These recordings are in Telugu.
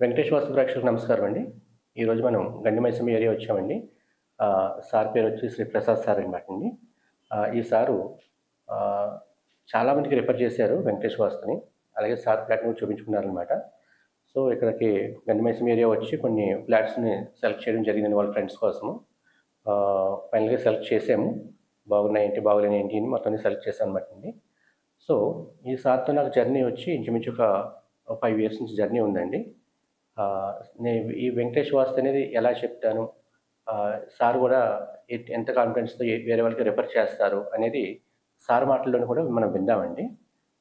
వెంకటేష్ వాస్తు ప్రేక్షకులకు నమస్కారం అండి. ఈరోజు మనం గండిమైసమ్మ ఏరియా వచ్చామండి. సార్ పేరు వచ్చి శ్రీ ప్రసాద్ సార్ అనమాట అండి. ఈ సారు చాలామందికి రిఫర్ చేశారు వెంకటేష్ వాస్తుని. అలాగే సార్ ఫ్లాట్‌ని కూడా చూపించుకున్నారనమాట. సో, ఇక్కడికి గండిమైసమ్మ ఏరియా వచ్చి కొన్ని ఫ్లాట్స్‌ని సెలెక్ట్ చేయడం జరిగిందండి వాళ్ళ ఫ్రెండ్స్ కోసము. ఫైనల్‌గా సెలెక్ట్ చేసాము. బాగున్నాయేంటి, బాగోలేనియేంటి అని మొత్తం అన్ని సెలెక్ట్ చేశామనమాట అండి. సో, ఈ సార్‌తో నాకు జర్నీ వచ్చి ఇంచుమించు ఒక 5 ఇయర్స్ నుంచి జర్నీ ఉందండి. నేను ఈ వెంకటేష్ వాస్తు అనేది ఎలా చెప్తాను, సార్ కూడా ఎంత కాన్ఫిడెన్స్‌తో వేరే వాళ్ళకి రిఫర్ చేస్తారు అనేది సార్ మాటల్లోనే కూడా మనం విందామండి.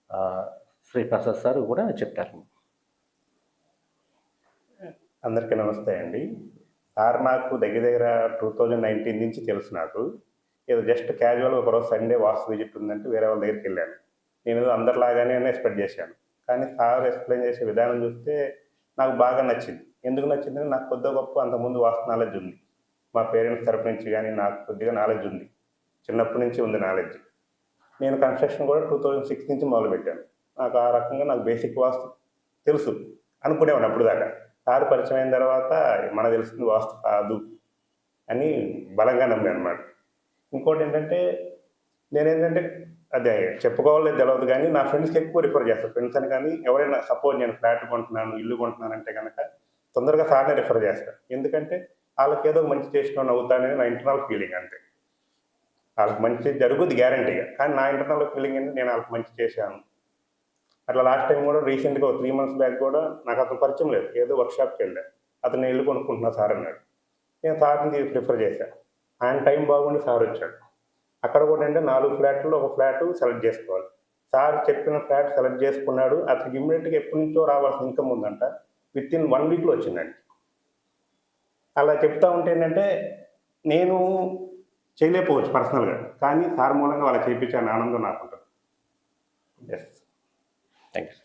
ఆహ్, శ్రీ ప్రసాద్ సార్ కూడా చెప్తారండి. అందరికీ నమస్తే అండి. సార్ నాకు దగ్గర దగ్గర 2019 నుంచి తెలుసు నాకు. ఏదో జస్ట్ క్యాజువల్‌గా ఒకరోజు సండే వాస్తు విజిట్ ఉందంటే వేరే వాళ్ళ దగ్గరికెళ్ళాను. నేనేదో అందరిలాగానే ఎక్స్‌పెక్ట్ చేశాను. కానీ సార్ ఎక్స్‌ప్లెయిన్ చేసే విధానం చూస్తే నాకు బాగా నచ్చింది. ఎందుకు నచ్చిందంటే నాకు కొద్దో గొప్ప అంతకుముందు వాస్తు నాలెడ్జ్ ఉంది. మా పేరెంట్స్ తరపు నుంచి గానీ నాకు కొద్దిగా నాలెడ్జ్ ఉంది. చిన్నప్పటి నుంచి ఉంది నాలెడ్జ్. నేను కన్‌స్ట్రక్షన్ కూడా 2006 నుంచి మొదలుపెట్టాను. నాకు ఆ రకంగా నాకు బేసిక్ వాస్తు తెలుసు అనుకునేవాడిని అప్పటిదాకా. సార్ పరిచయం అయిన తర్వాత మనకు తెలిసింది వాస్తు కాదు అని బలంగా నమ్మానన్నమాట. ఇంకోటేంటంటే నేనేంటంటే అదే చెప్పుకోవాలో తెలవదు గానీ నా ఫ్రెండ్స్‌కి ఎక్కువ రిఫర్ చేస్తా. ఫ్రెండ్స్ అని కానీ ఎవరైనా సపోజ్ నేను ఫ్లాట్ కొంటున్నాను, ఇల్లు కొంటున్నానంటే గనక తొందరగా సార్‌నే రిఫర్ చేస్తా. ఎందుకంటే ఆళ్ళకేదో మంచి చేసినోడిని అవుతానని నా ఇంటర్నల్ ఫీలింగ్ అంతే. ఆళ్ళకి మంచి జరుగుద్ది గ్యారంటీగా. కానీ నా ఇంటర్నల్ ఫీలింగ్ ఏంటంటే నేను ఆళ్ళకి మంచి చేశాను. అట్లా లాస్ట్ టైం కూడా రీసెంట్‌గా ఒక 3 మంత్స్ బ్యాక్ కూడా నాకు అతను పరిచయం లేదు. ఏదో వర్క్‌షాప్‌కెళ్ళా. అతను నేను ఇల్లు కొనుక్కుంటున్నా సార్ అన్నాడు. నేను సార్‌ని ప్రిఫర్ చేశా. ఆయన టైం బాగుండి సార్ వచ్చాడు. అక్కడ కూడా అంటే 4 ఫ్లాట్‌లో ఒక ఫ్లాట్ సెలెక్ట్ చేసుకోవాలి. సార్ చెప్పిన ఫ్లాట్ సెలెక్ట్ చేసుకున్నాడు. అతనికి ఇమ్మీడియేట్‌గా ఎప్పటినుంచో రావాల్సిన ఇన్‌కమ్ ఉందంట. వితిన్ 1 వీక్‌లో వచ్చిందండి. అలా చెప్తా ఉంటే ఏంటంటే నేను చేయలేకపోవచ్చు పర్సనల్‌గా. కానీ సార్ మూలంగా అలా చేపించాను ఆనందం నాకుంటది. యెస్. Thank you.